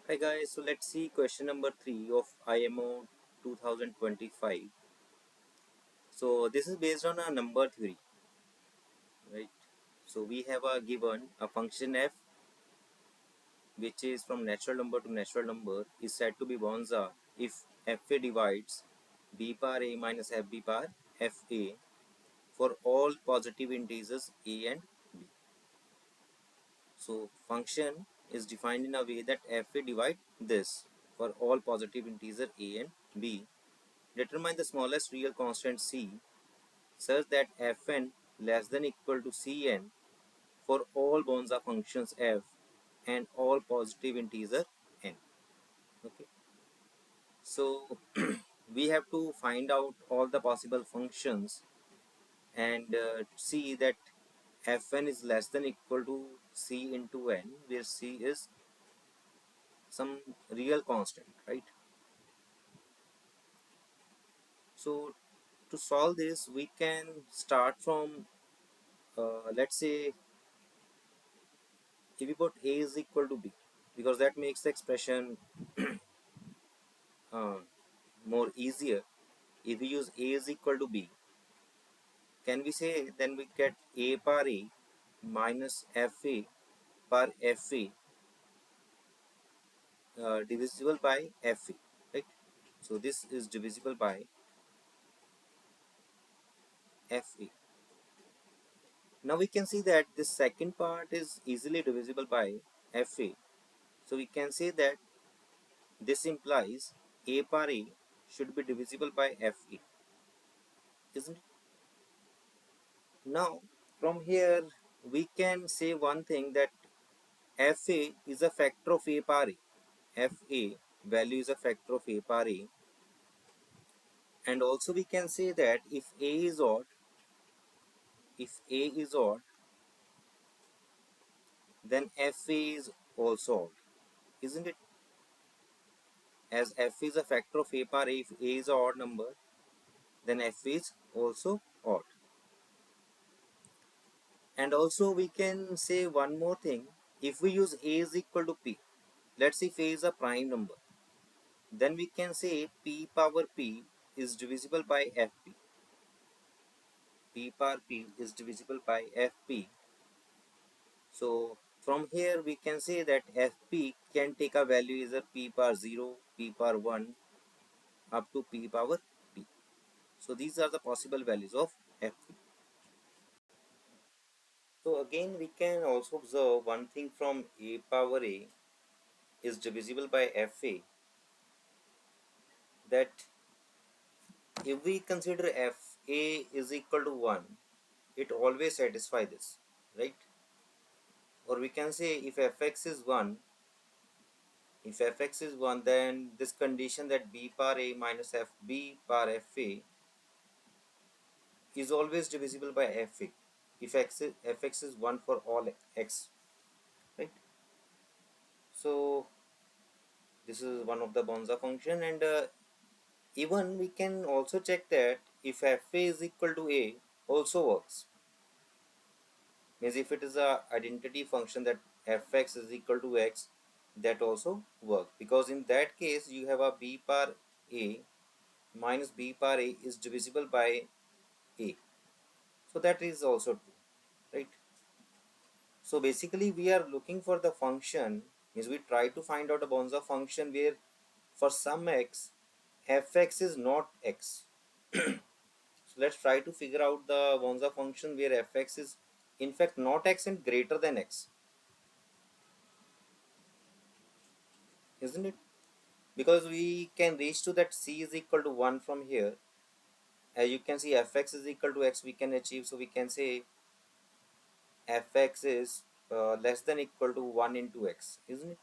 Hi guys, so let's see question number 3 of IMO 2025. So this is based on a number theory, right? So we have a given a function f which is from natural number to natural number is said to be Bonza if fa divides b power a minus fb power fa for all positive integers a and b. So function is defined in a way that fa divide this for all positive integer a and b. Determine the smallest real constant c such that fn less than equal to cn for all Bonza functions f and all positive integer n. Okay, so we have to find out all the possible functions and see that fn is less than equal to c into n, where c is some real constant, right? So to solve this, we can start from let's say if we put a is equal to b, because that makes the expression uh, more easier. If we use a is equal to b, can we say then we get a power a minus fa per fa divisible by fa, right? So this is divisible by fa. Now we can see that this second part is easily divisible by fa. So we can say that this implies a power a should be divisible by fa, isn't it? Now from here we can say one thing, that fa is a factor of a power a. Fa value is a factor of a power a, and also we can say that if a is odd, then fa is also odd, isn't it? As f is a factor of a power a, if a is an odd number, then f is also odd. And also we can say one more thing. If we use a is equal to p, let's say if a is a prime number, then we can say p power p is divisible by fp. P power p is divisible by fp. So from here we can say that fp can take a value either p power 0, p power 1 up to p power p. So these are the possible values of fp. So again we can also observe one thing from a power a is divisible by fa, that if we consider fa is equal to 1, it always satisfies this, right? Or we can say if fx is 1, if fx is 1, then this condition that b power a minus fb power fa is always divisible by fa if fx is 1 for all x, right? So this is one of the Bonza function, and even we can also check that if fa is equal to a also works. Means if it is a identity function that fx is equal to x, that also work, because in that case you have a b power a minus b power a is divisible by a, so that is also true, right? So basically we are looking for the function, means we try to find out a Bonza function where for some x fx is not x. So let's try to figure out the Bonza function where fx is in fact not x and greater than x, isn't it? Because we can reach to that c is equal to 1 from here. As you can see fx is equal to x we can achieve, so we can say fx is less than equal to 1 into x, isn't it?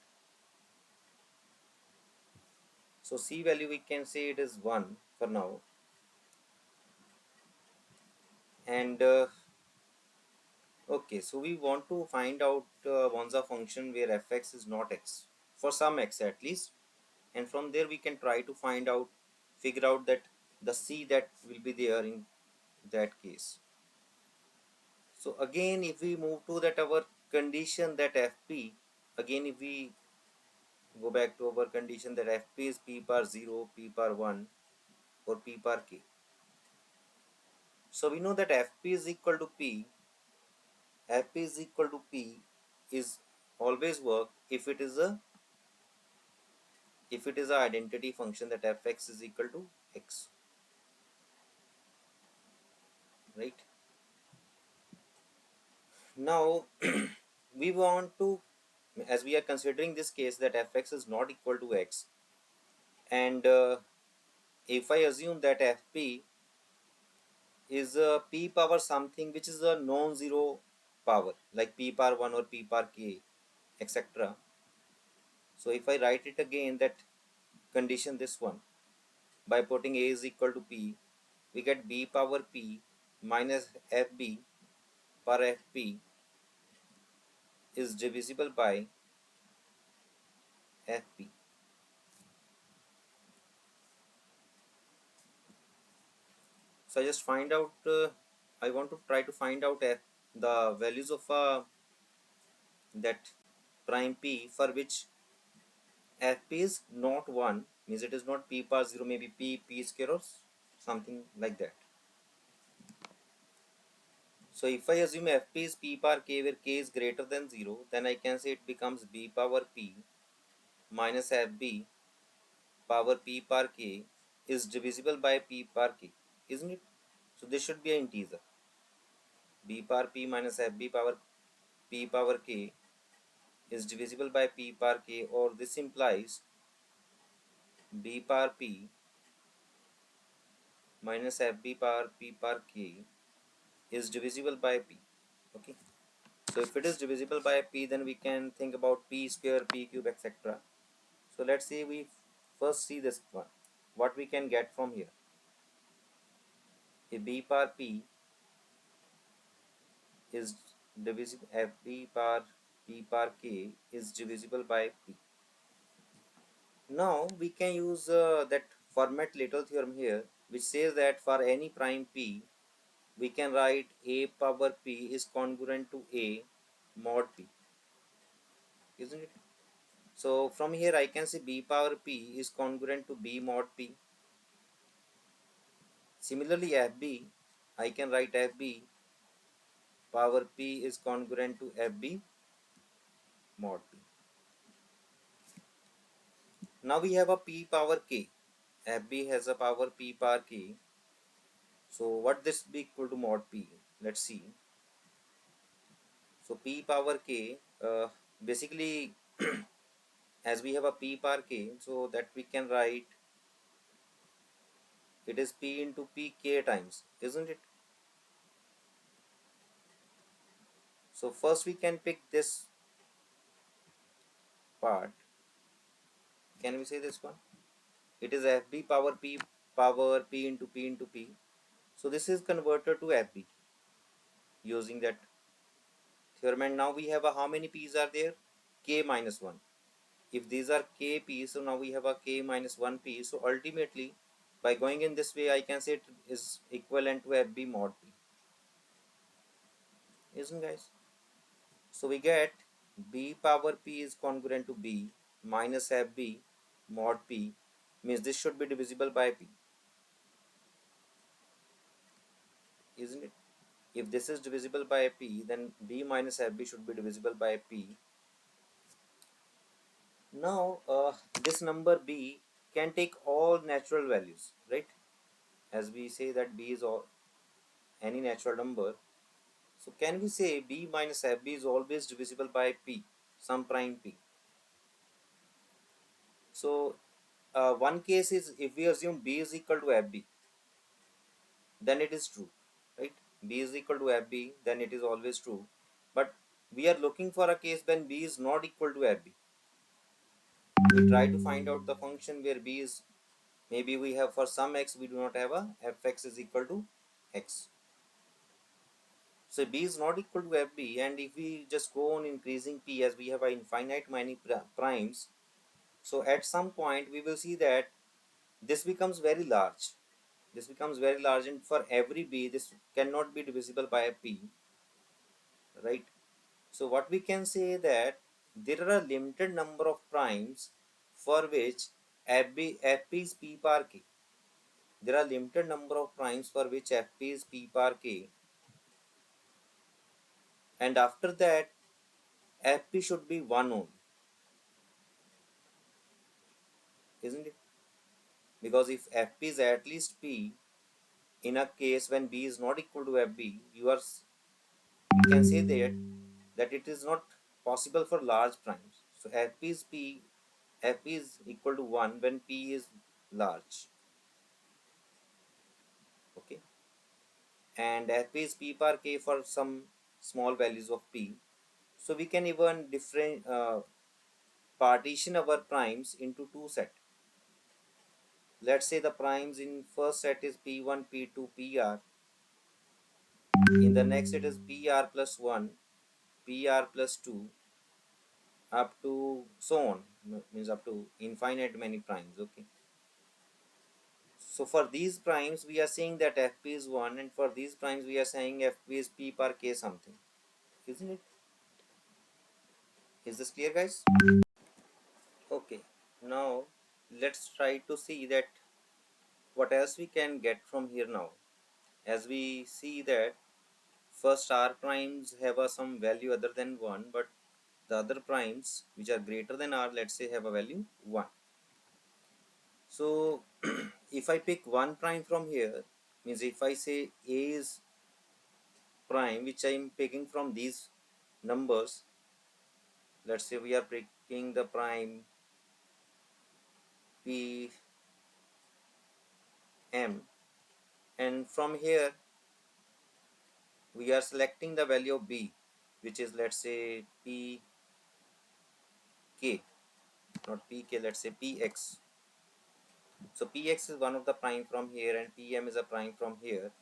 So c value we can say it is 1 for now, and okay, so we want to find out Bonza function where fx is not x for some x at least, and from there we can try to figure out that the c that will be there in that case. So again if we move to that our condition that fp, again if we go back to our condition that fp is p par 0, p par 1 or p par k. So we know that fp is equal to p, fp is equal to p is always work if it is a identity function that fx is equal to x, right? Now we want to, as we are considering this case that fx is not equal to x, and if I assume that fp is a p power something which is a non-zero power like p power 1 or p power k, etc. So if I write it again, that condition this one, by putting a is equal to p, we get b power p minus fb per fp is divisible by fp. So I just find out, I want to try to find out the values of that prime p for which fp is not 1, means it is not p power 0, maybe p square or something like that. So if I assume fp is p power k where k is greater than 0, then I can say it becomes b power p minus fb power p power k is divisible by p power k, isn't it? So this should be an integer. B power p minus fb power p power k is divisible by p power k, or this implies b power p minus fb power p power k is divisible by p. Okay. So if it is divisible by p, then we can think about p square, p cube, etc. So let's see, we first see this one. What we can get from here? If b power p is divisible, fb power p power k is divisible by p. Now we can use that Fermat-Little theorem here, which says that for any prime p, we can write a power p is congruent to a mod p, isn't it? So from here I can say b power p is congruent to b mod p. Similarly fb, I can write fb power p is congruent to fb mod p. Now we have a p power k. fb has a power p power k. So what this be equal to mod p? Let's see. So p power k, basically as we have a p power k, so that we can write it is p into p k times, isn't it? So first we can pick this part. Can we say this one? It is fb power p into p into p. So this is converted to fb using that theorem, and now we have a how many p's are there? K minus 1. If these are k p's, so now we have a k minus 1 p. So ultimately, by going in this way, I can say it is equivalent to fb mod p, isn't guys? So we get b power p is congruent to b minus fb mod p, means this should be divisible by p, isn't it? If this is divisible by p, then b minus fb should be divisible by p. Now this number b can take all natural values, right? As we say that b is all, any natural number. So can we say b minus fb is always divisible by p, some prime p? So one case is if we assume b is equal to fb, then it is true, right? B is equal to fb, then it is always true. But we are looking for a case when b is not equal to fb. We try to find out the function where b is, maybe we have for some x we do not have a fx is equal to x. So b is not equal to fb, and if we just go on increasing p as we have an infinite many primes, so at some point we will see that this becomes very large. This becomes very large, and for every b this cannot be divisible by a p, right? So what we can say that there are a limited number of primes for which Fp is P par K. There are limited number of primes for which Fp is P par K, and after that Fp should be 1 only, isn't it? Because if Fp is at least P, in a case when B is not equal to Fb, you can say that it is not possible for large primes. So Fp is P, Fp is equal to 1 when P is large. Okay, and Fp is P par K for some small values of P. So we can even different partition our primes into two sets. Let's say the primes in first set is P1, P2, Pr. In the next it is Pr plus 1, Pr plus 2, up to so on, means up to infinite many primes. Okay. So for these primes we are saying that Fp is 1, and for these primes we are saying Fp is P per K something. Isn't it? Is this clear, guys? Okay. Now let's try to see that what else we can get from here now. As we see that first r primes have some value other than 1, but the other primes which are greater than r, let's say, have a value 1. So if I pick one prime from here, means if I say a is prime, which I am picking from these numbers, let's say we are picking the prime P M, and from here we are selecting the value of B, which is, let's say, P K, not P K, let's say Px. So Px is one of the prime from here and Pm is a prime from here,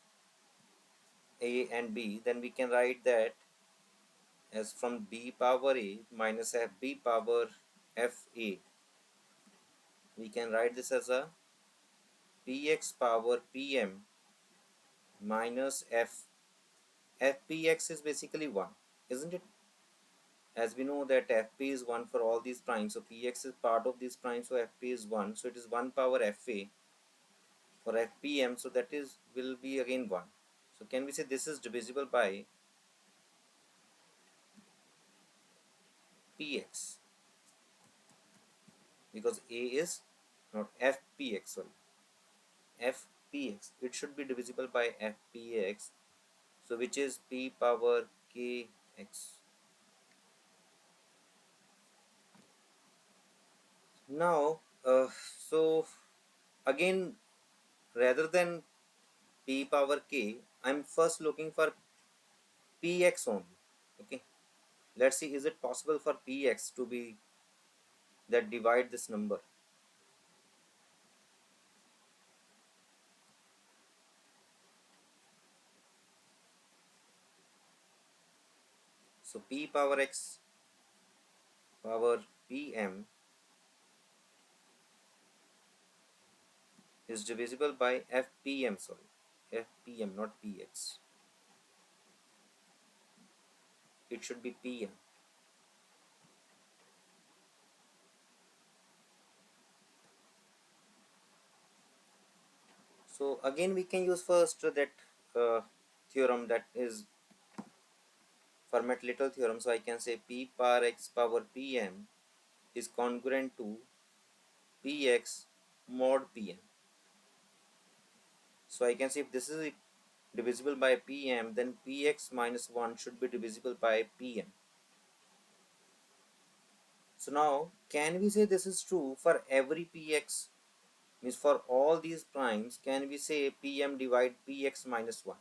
A and B. Then we can write that as from B power A minus Fb power Fa. We can write this as a Px power Pm minus F. Fpx is basically 1, isn't it? As we know that Fp is 1 for all these primes, so Px is part of these primes, so Fp is 1, so it is 1 power Fa for Fpm, so that is will be again 1. So can we say this is divisible by Px, because A is not Fpx, sorry, Fpx, it should be divisible by Fpx, so which is P power Kx. Now so again, rather than P power K, I'm first looking for Px only. Okay, let's see, is it possible for Px to be that divide this number? So P power x power Pm is divisible by Fpm, sorry, Fpm, not Px. It should be Pm. So again we can use first that theorem, that is Fermat-Little theorem. So I can say P power x power Pm is congruent to Px mod Pm. So I can say if this is divisible by Pm, then Px minus 1 should be divisible by Pm. So now can we say this is true for every Px? Means for all these primes, can we say Pm divide Px minus 1?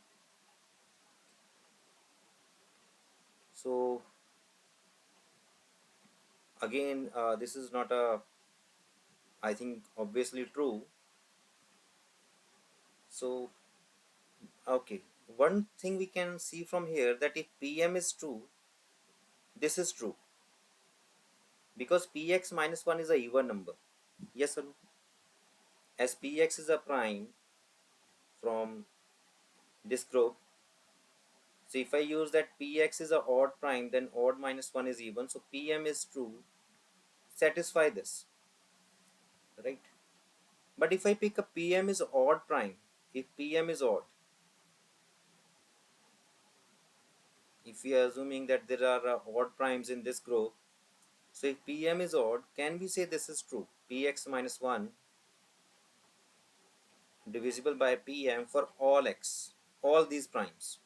So again, this is not a, I think, obviously true. So okay, one thing we can see from here, that if Pm is true, this is true, because Px minus 1 is a even number. Yes or no? As Px is a prime from this group, so if I use that Px is a odd prime, then odd minus 1 is even. So Pm is true. Satisfy this. right? But if I pick a PM is odd prime, if PM is odd, if we are assuming that there are odd primes in this group, so if PM is odd, can we say this is true? Px minus 1 divisible by PM for all x, all these primes.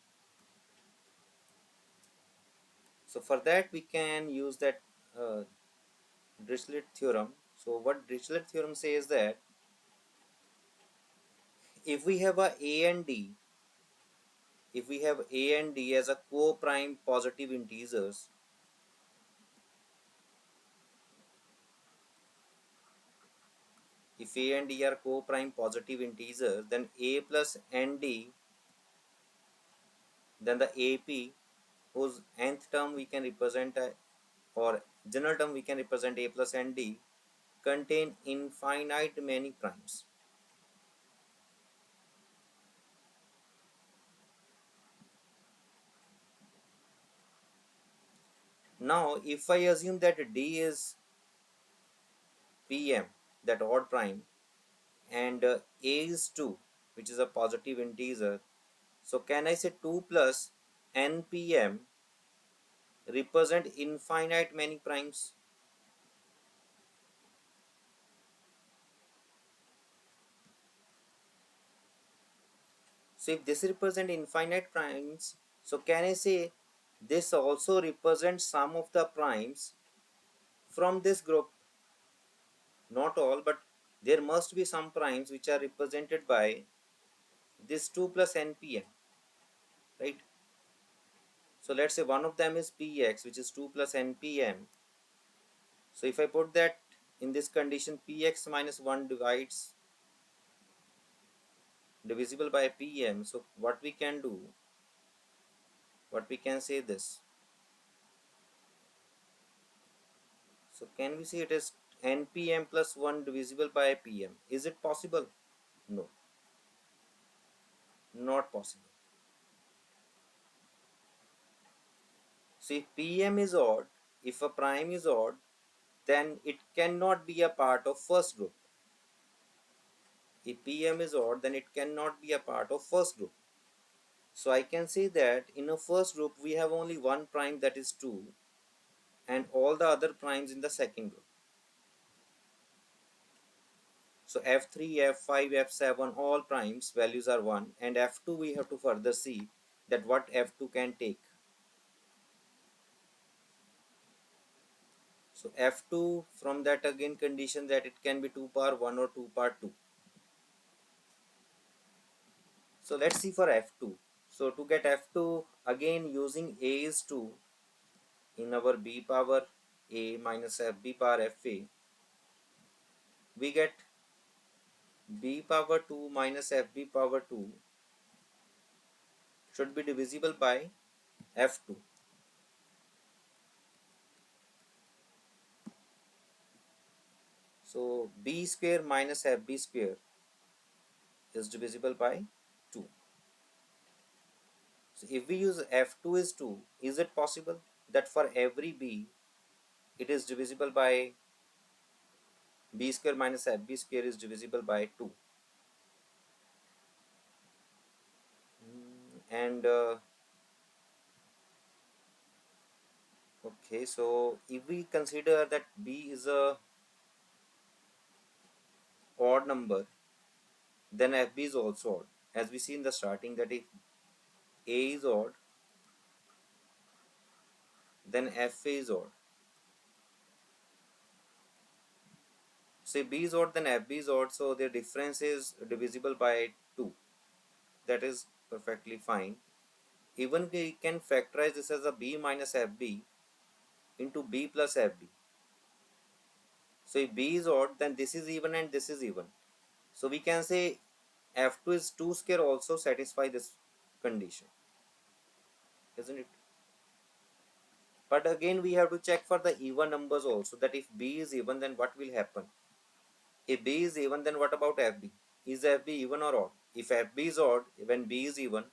So for that we can use that Dirichlet theorem. So what Dirichlet theorem says that if we have a and D, if we have a and D as a co-prime positive integers, if a and D are co-prime positive integers, then a plus nd, then the AP whose nth term we can represent or general term we can represent a plus nd contain infinite many primes. Now if I assume that D is PM, that odd prime, and A is 2, which is a positive integer, so can I say 2 plus npm represent infinite many primes? So if this represent infinite primes, so can I say this also represents some of the primes from this group? Not all, but there must be some primes which are represented by this 2 plus npm, right? So let's say one of them is px, which is 2 plus npm. So if I put that in this condition, px minus 1 divides divisible by pm, so what we can do, what we can say this, so can we say it is npm plus 1 divisible by pm? Is it possible? No, not possible. So if pm is odd, if a prime is odd, then it cannot be a part of first group. If pm is odd, then it cannot be a part of first group. So I can say that in a first group we have only one prime, that is 2, and all the other primes in the second group. So f3, f5, f7, all primes values are 1, and f2 we have to further see that what f2 can take. So f2, from that again condition that it can be 2 power 1 or 2 power 2. So let's see for f2. So to get f2, again using a is 2 in our b power a minus fb power fa, we get b power 2 minus fb power 2 should be divisible by f2. So b square minus fb square is divisible by 2. So if we use f2 is 2, is it possible that for every b it is divisible by b square minus fb square is divisible by 2? And okay, so if we consider that b is a odd number, then fb is also odd. As we see in the starting that if a is odd, then fa is odd. So if b is odd, then fb is odd, so their difference is divisible by 2. That is perfectly fine. Even we can factorize this as a b minus fb into b plus fb. So if b is odd, then this is even and this is even. So we can say f2 is 2 square also satisfy this condition, isn't it? But again we have to check for the even numbers also, that if b is even, then what will happen? If b is even, then what about fb? Is fb even or odd? If fb is odd, when b is even,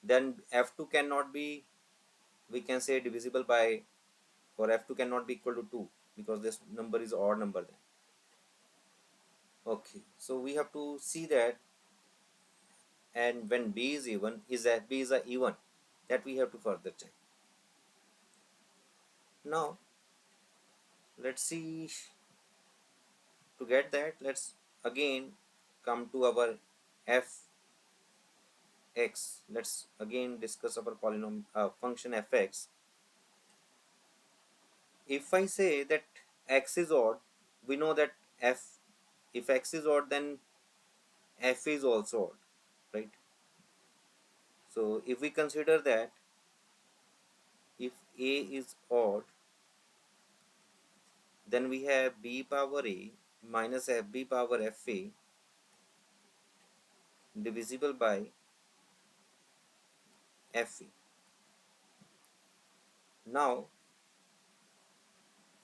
then f2 cannot be, we can say, divisible by, or f2 cannot be equal to 2, because this number is odd number then. Okay, so we have to see that, and when b is even, is that b is a even, that we have to further check. Now let's see, to get that, let's again come to our fx. Let's again discuss our polynomial function fx. If I say that x is odd, we know that f, if x is odd, then f is also odd, right? So if we consider that if a is odd, then we have b power a minus fb power fa divisible by fe. Now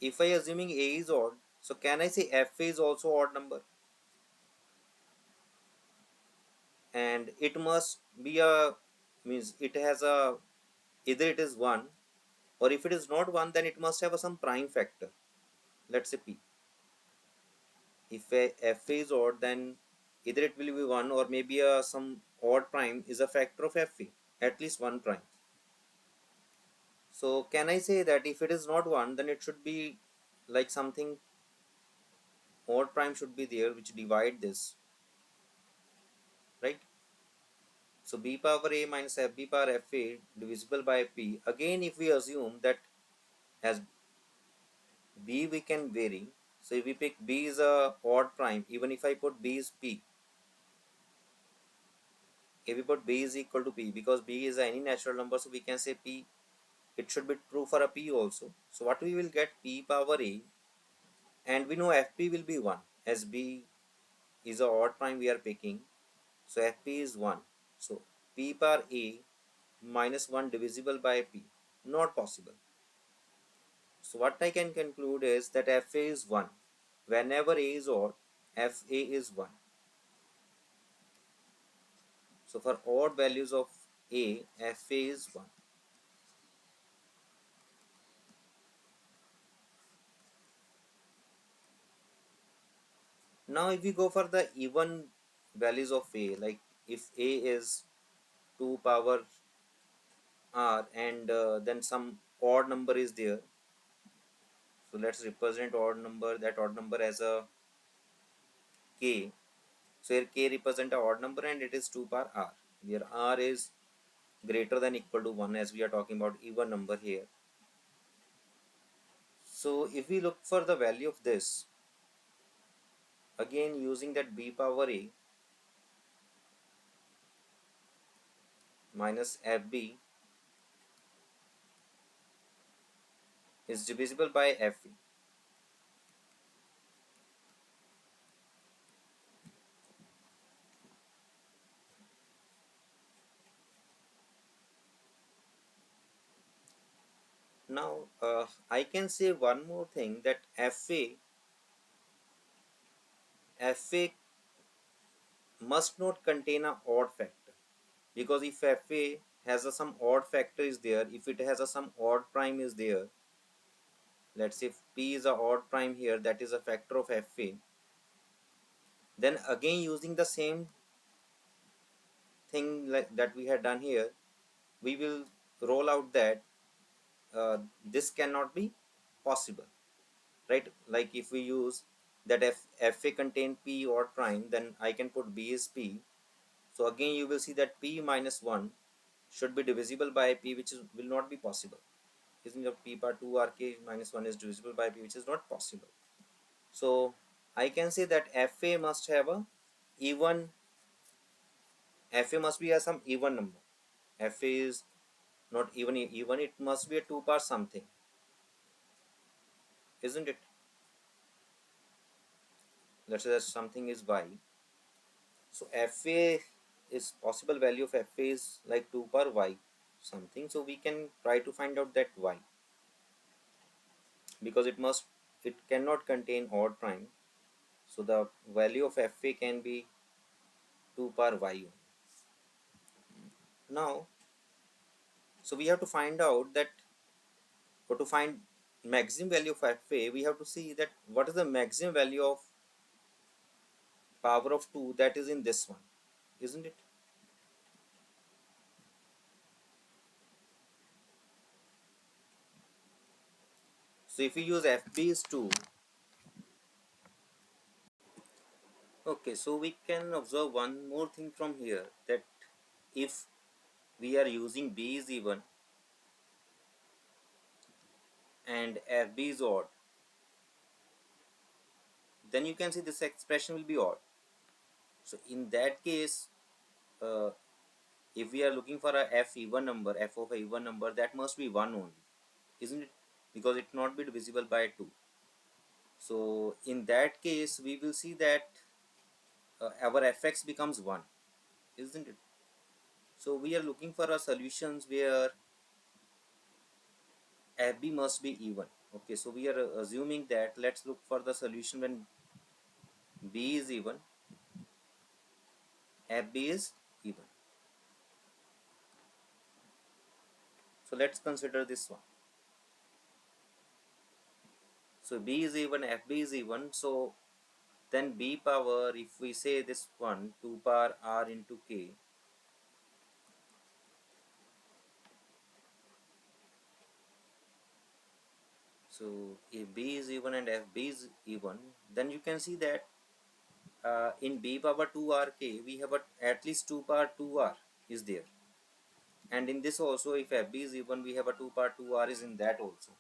if I assuming a is odd, so can I say fa is also odd number? And it must be a, means it has a, either it is 1, or if it is not 1, then it must have some prime factor, let's say p. If f is odd, then either it will be 1, or maybe some odd prime is a factor of f, at least one prime. So can I say that if it is not 1, then it should be like something odd prime should be there which divide this, right? So b power a minus fb power fa divisible by p. Again, if we assume that as b we can vary, so if we pick b is a odd prime, even if I put b is p, if we put b is equal to p, because b is any natural number, so we can say p, it should be true for a p also. So what we will get, p power a, and we know fp will be 1, as b is a odd prime we are picking, so fp is 1. So p power a minus 1 divisible by p, not possible. So what I can conclude is that fa is 1. Whenever a is odd, fa is 1. So for odd values of a, fa is 1. Now if we go for the even values of a, like if a is 2 power r, and then some odd number is there, so let's represent odd number, that odd number as a k. So here k represent a odd number and it is 2 power r, where r is greater than equal to 1, as we are talking about even number here. So if we look for the value of this, again using that b power a minus fb is divisible by fe. Now I can say one more thing, that fa must not contain a odd factor, because if fa has some odd factor is there, if it has some odd prime is there, let's say if p is a odd prime here, that is a factor of fa, then again using the same thing like that we had done here, we will roll out that this cannot be possible, right? Like if we use that fa contain p odd prime, then I can put b is p. So again you will see that p minus 1 should be divisible by p, which will not be possible. Isn't it? P power 2 rk minus 1 is divisible by p, which is not possible. So I can say that fa must have a even, fa must be a some even number. Fa is not even, it must be a 2 power something, isn't it? Let's say that something is y. So fa is possible value of fa is like 2 power y something. So we can try to find out that y, because it cannot contain odd prime. So the value of fa can be 2 power y. Now, so we have to find out that, or to find maximum value of fa, we have to see that what is the maximum value of power of 2 that is in this one, isn't it? So if we use FB is 2, okay, so we can observe one more thing from here, that if we are using B is even and FB is odd, then you can see this expression will be odd. So in that case, uh, if we are looking for a f even number, f of a even number, that must be 1 only, isn't it? Because it not be divisible by 2. So in that case, we will see that our fx becomes 1, isn't it? So we are looking for a solutions where fb must be even. Okay, so we are assuming that, let's look for the solution when b is even, fb is even. So let's consider this one. So b is even, fb is even, so then b power, if we say this one, 2 power r into k, so if b is even and fb is even, then you can see that in b power 2rk we have at least 2 power 2r is there, and in this also if fb is even we have a 2 power 2r is in that also,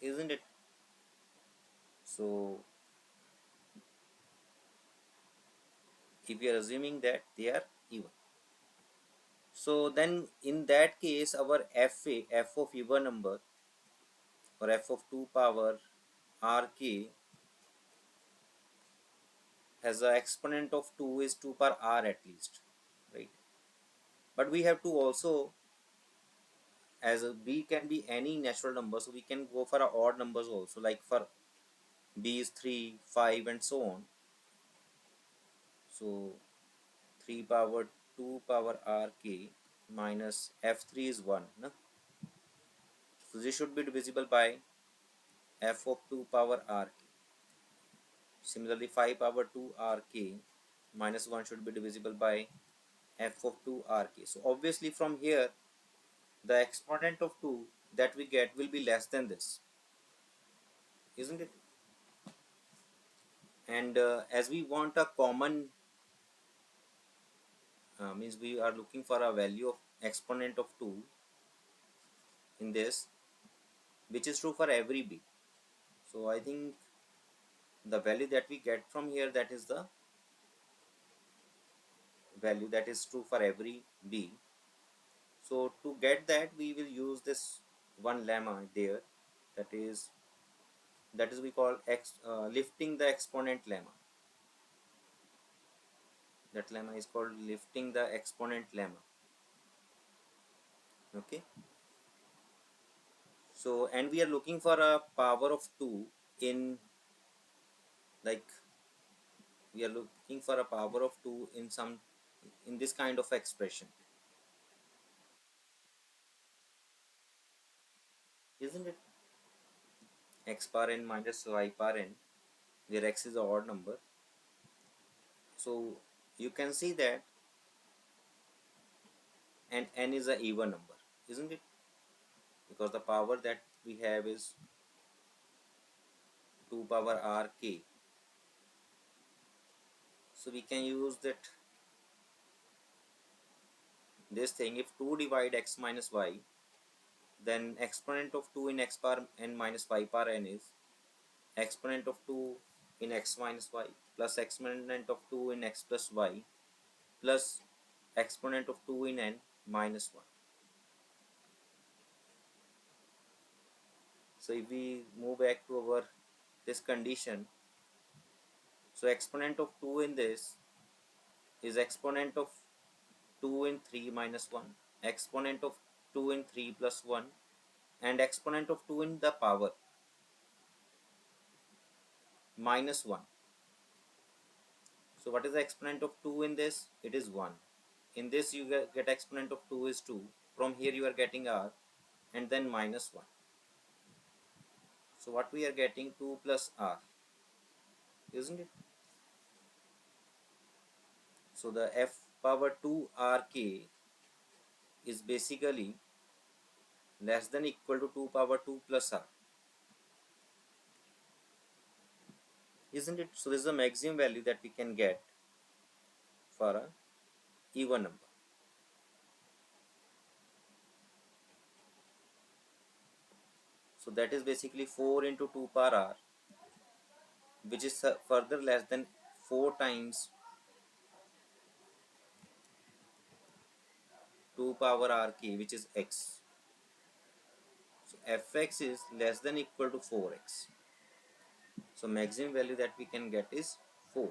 isn't it? So if we are assuming that they are even, so then in that case our f of even number, or f of 2 power rk, has a exponent of 2 is 2 power r at least, right? But we have to also, as a b can be any natural number, so we can go for a odd numbers also, like for b is 3, 5 and so on. So 3 power 2 power rk minus f3 is 1, no? So this should be divisible by f of 2 power rk. Similarly 5 power 2 rk minus 1 should be divisible by f of 2 rk. So obviously from here the exponent of 2 that we get will be less than this, isn't it? And as we want a common, means we are looking for a value of exponent of 2 in this, which is true for every b. So I think the value that we get from here, that is the value that is true for every b. So to get that we will use this one lemma there, that is we call lifting the exponent lemma. That lemma is called lifting the exponent lemma. Okay, so and we are looking for a power of 2 in, like, we are looking for a power of 2 in some, in this kind of expression, isn't it? X power n minus y power n, where x is an odd number. So you can see that, and n is an even number, isn't it? Because the power that we have is 2 power r k. So we can use that, this thing, if 2 divide x minus y, then exponent of 2 in x power n minus y power n is exponent of 2 in x minus y plus exponent of 2 in x plus y plus exponent of 2 in n minus 1. So if we move back to our this condition, so exponent of 2 in this is exponent of 2 in 3 minus 1, exponent of 2 in 3 plus 1, and exponent of 2 in the power minus 1. So what is the exponent of 2 in this? It is 1. In this you get exponent of 2 is 2. From here you are getting r, and then minus 1. So what we are getting, 2 plus r. isn't it? So the f power 2 rk is basically less than equal to 2 power 2 plus r, isn't it? So this is the maximum value that we can get for a even number. So that is basically 4 into 2 power r, which is further less than 4 times 2 power rk, which is x. So fx is less than equal to 4x. So maximum value that we can get is 4.